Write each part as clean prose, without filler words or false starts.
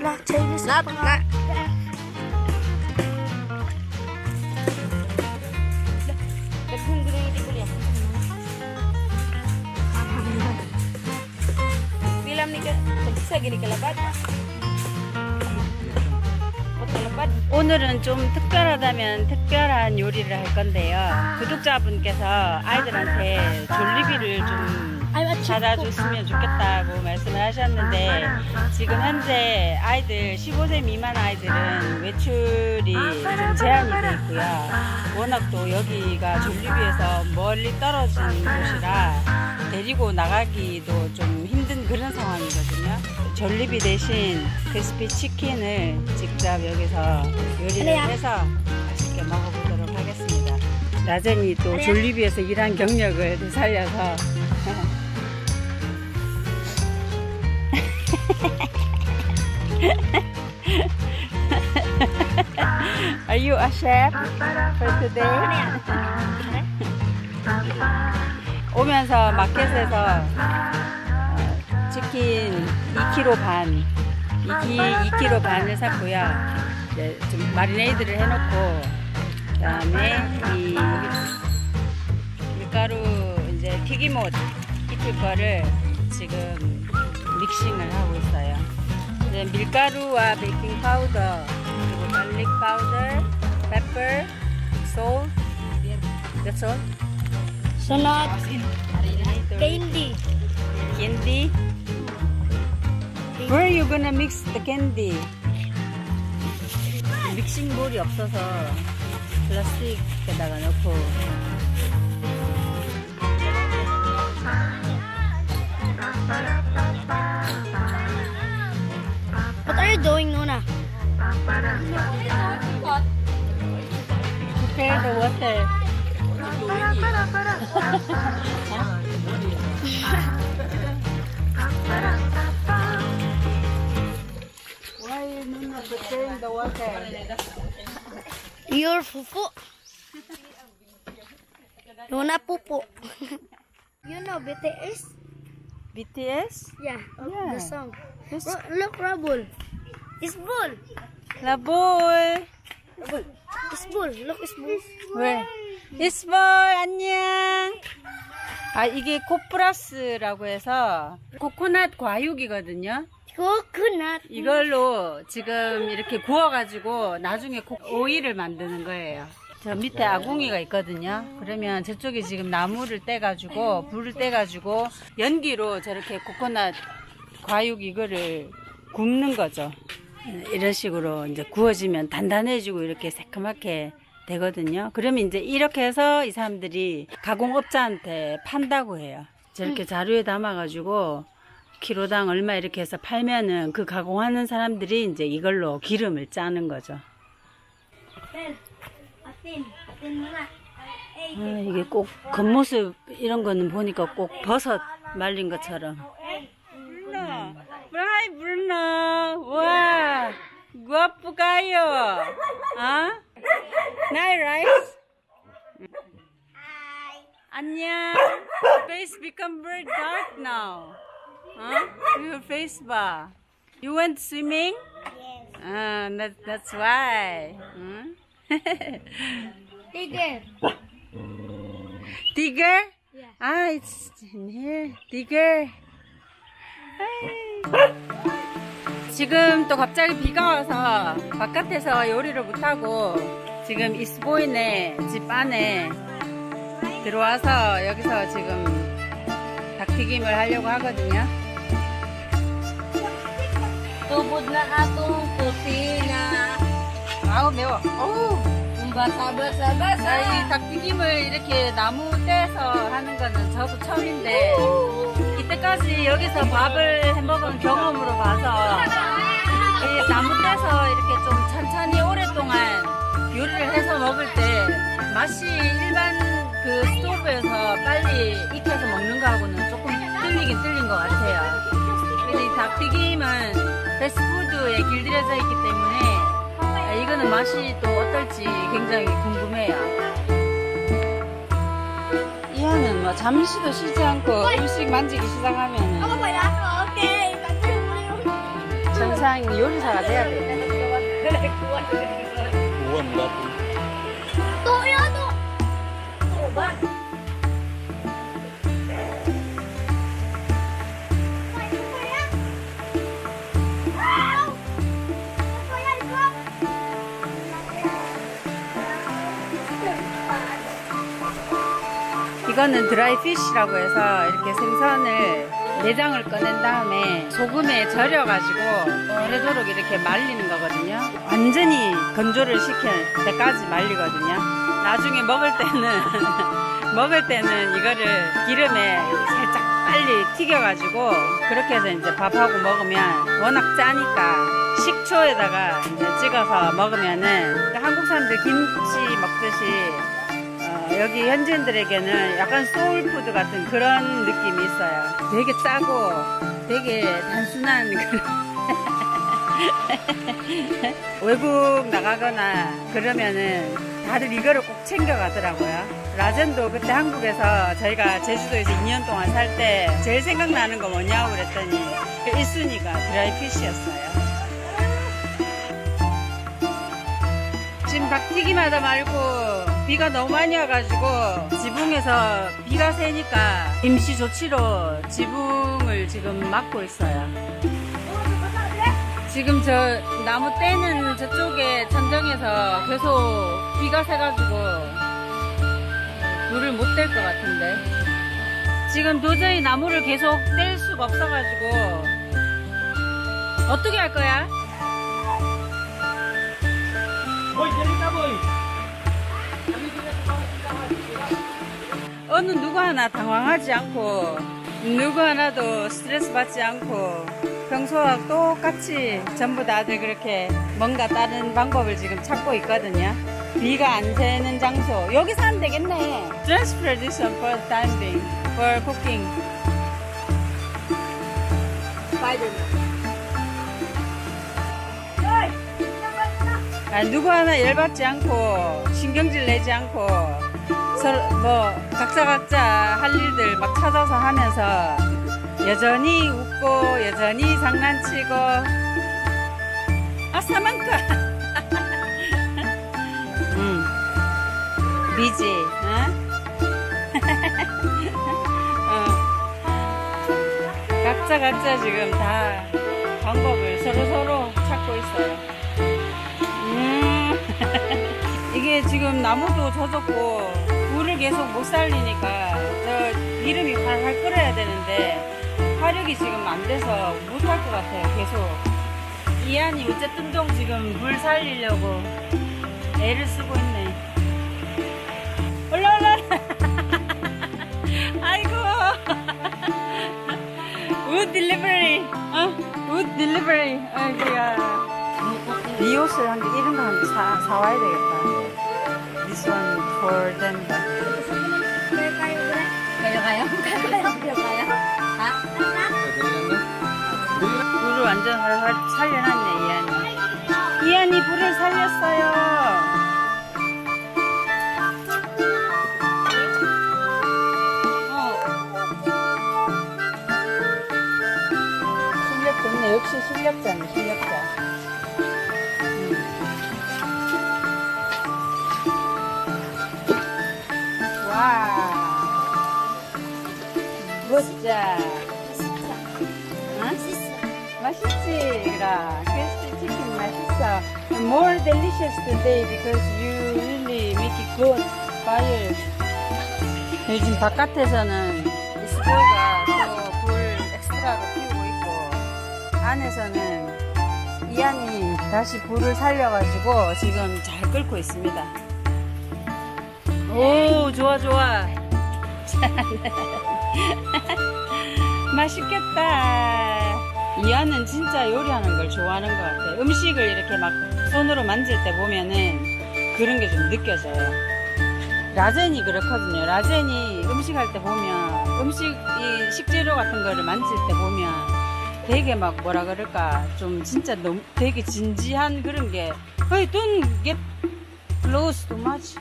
Nak Chinese. Nak. Bilang nih bisa gini ke lebat. 오늘은 좀 특별하다면 특별한 요리를 할 건데요. 구독자분께서 아이들한테 졸리비를 좀 찾아줬으면 좋겠다고 말씀을 하셨는데, 지금 현재 아이들 15세 미만 아이들은 외출이 좀 제한이 되어 있고요. 워낙 또 여기가 졸리비에서 멀리 떨어진 곳이라 데리고 나가기도 좀 힘든 그런 상황이거든요. 졸리비 대신 크리스피 치킨을 직접 여기서 요리를 해서 맛있게 먹어보도록 하겠습니다. 라젠이 또 졸리비에서 일한 경력을 살려서 Are you a chef for today? 오면서 마켓에서 치킨 2kg 반, 2kg 반을 샀고요. 이제 좀 마리네이드를 해놓고, 그 다음에 이 밀가루 이제 튀김옷 익힐 거를 지금 믹싱을 하고 있어요. 이제 밀가루와 베이킹 파우더, 그리고 갈릭 파우더, 페퍼, 솔, that's all. Sunod. Candy. Candy. Where are you gonna mix the candy? 믹싱 볼이 없어서 플라스틱에다가 넣고. What are you doing, Nona? Prepare the water. Why are you not preparing the water? Your fufu. Nona pupu. You know BTS? BTS? Yeah. Yeah. The song. Look, Rabul. It's bull. 라볼. It's bull. Look, it's bull. 왜? 이스볼 안녕. 아, 이게 코프라스라고 해서 코코넛 과육이거든요. Coconut. 이걸로 지금 이렇게 구워가지고 나중에 오일을 만드는 거예요. 저 밑에 아궁이가 있거든요. 그러면 저쪽에 지금 나무를 떼가지고 불을 떼가지고 연기로 저렇게 코코넛 과육 이거를 굽는 거죠. 이런 식으로 이제 구워지면 단단해지고 이렇게 새까맣게 되거든요. 그러면 이제 이렇게 해서 이 사람들이 가공업자한테 판다고 해요. 저렇게 자루에 담아가지고 키로당 얼마 이렇게 해서 팔면은 그 가공하는 사람들이 이제 이걸로 기름을 짜는 거죠. 아, 이게 꼭 겉모습 이런 거는 보니까 꼭 버섯 말린 것처럼. Bruno, hi Bruno. Wow, guwapo kayo. Huh? Nice, right? 안녕. Face become very dark now. Huh? Your face ba? You went swimming? Yes. That's why. Tiger. Tiger? Yeah. Ah, it's in here. Tiger. 지금 또 갑자기 비가 와서 바깥에서 요리를 못하고 지금 이스보이네 집 안에 들어와서 여기서 지금 닭튀김을 하려고 하거든요. Tubod na atong kusina. 아우 매워. 어우. Basa-basa-basa. 이 닭튀김을 이렇게 나무 떼서 하는 거는 저도 처음인데 이때까지 여기서 밥을 해먹은 경험으로 봐서 이 나무 떼서 이렇게 좀 천천히 오랫동안 요리를 해서 먹을 때 맛이 일반 그 스토브에서 빨리 익혀서 먹는 거하고는 조금 틀리긴 틀린 것 같아요. 근데 이 닭튀김은 패스트푸드에 길들여져 있기 때문에 이거는 맛이 또 어떨지 굉장히 궁금해요. 이하는 뭐 잠시도 쉬지 않고 음식 만지기 시작하면은 저는 이상 요리사가 돼야 돼. Buwan dati. Toyo. 이거는 드라이 피쉬라고 해서 이렇게 생선을 내장을 꺼낸 다음에 소금에 절여가지고 오래도록 이렇게 말리는 거거든요. 완전히 건조를 시킬 때까지 말리거든요. 나중에 먹을 때는 이거를 기름에 살짝 빨리 튀겨가지고 그렇게 해서 이제 밥하고 먹으면 워낙 짜니까 식초에다가 이제 찍어서 먹으면은 한국 사람들 김치 먹듯이 여기 현지인들에게는 약간 소울푸드 같은 그런 느낌이 있어요. 되게 짜고 되게 단순한 그런 외국 나가거나 그러면은 다들 이거를 꼭 챙겨가더라고요. 라젠도 그때 한국에서 저희가 제주도에서 2년 동안 살 때 제일 생각나는 거 뭐냐고 그랬더니 1순위가 드라이 피쉬였어요. 지금 닭튀김하다 말고 비가 너무 많이 와가지고 지붕에서 비가 새니까 임시 조치로 지붕을 지금 막고 있어요. 지금 저 나무 떼는 저쪽에 천정에서 계속 비가 새가지고 불을 못 뗄 것 같은데 지금 도저히 나무를 계속 뗄 수가 없어가지고 어떻게 할 거야? 어느 누구 하나 당황하지 않고 누구 하나도 스트레스 받지 않고 평소와 똑같이 전부 다들 그렇게 뭔가 다른 방법을 지금 찾고 있거든요. 비가 안 새는 장소 여기서 하면 되겠네. Just tradition for the time being for cooking. 누구 하나 열받지 않고 신경질 내지 않고 서로 뭐 각자 할 일들 막 찾아서 하면서 여전히 웃고 여전히 장난치고 아싸만카 비지 각자 지금 다 방법을 서로 찾고 있어요. 이게 지금 나무도 젖었고 불을 계속 못 살리니까 저 기름이 활활 끓어야 되는데 화력이 지금 안 돼서 못 할 것 같아요. 계속 이안이 어쨌든 동 지금 물 살리려고 애를 쓰고 있네. 올라 아이고 wood delivery wood delivery 아이고야 이 옷을 한 개 이런 거 한 개 사와야 되겠다. This one for them. 가요? 불을 완전 활활 살려놨네 이안이. 이안이 불을 살렸어요. 실력 좋네. 역시 실력자네 실력자. 멋지자. 맛있지? 그래. 크리스피 치킨 맛있어. More delicious today because you really make it good fire. 요즘 바깥에서는 이스보이가 또 불 엑스트라로 피우고 있고 안에서는 이안이 다시 불을 살려가지고 지금 잘 끓고 있습니다. 오 좋아 맛있겠다. 이안은 진짜 요리하는 걸 좋아하는 것 같아요. 음식을 이렇게 막 손으로 만질 때 보면은 그런 게 좀 느껴져요. 라젠이 그렇거든요. 라젠이 음식할 때 보면 이 식재료 같은 거를 만질 때 보면 되게 막 뭐라 그럴까 좀 진짜 너무 되게 진지한 그런 게 Hey, don't get close too much.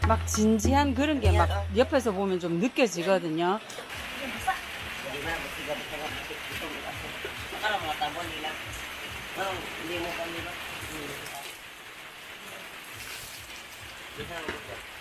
막 진지한 그런 게 막 옆에서 보면 좀 느껴지거든요. nila. Hindi mo kanila. Bisa mo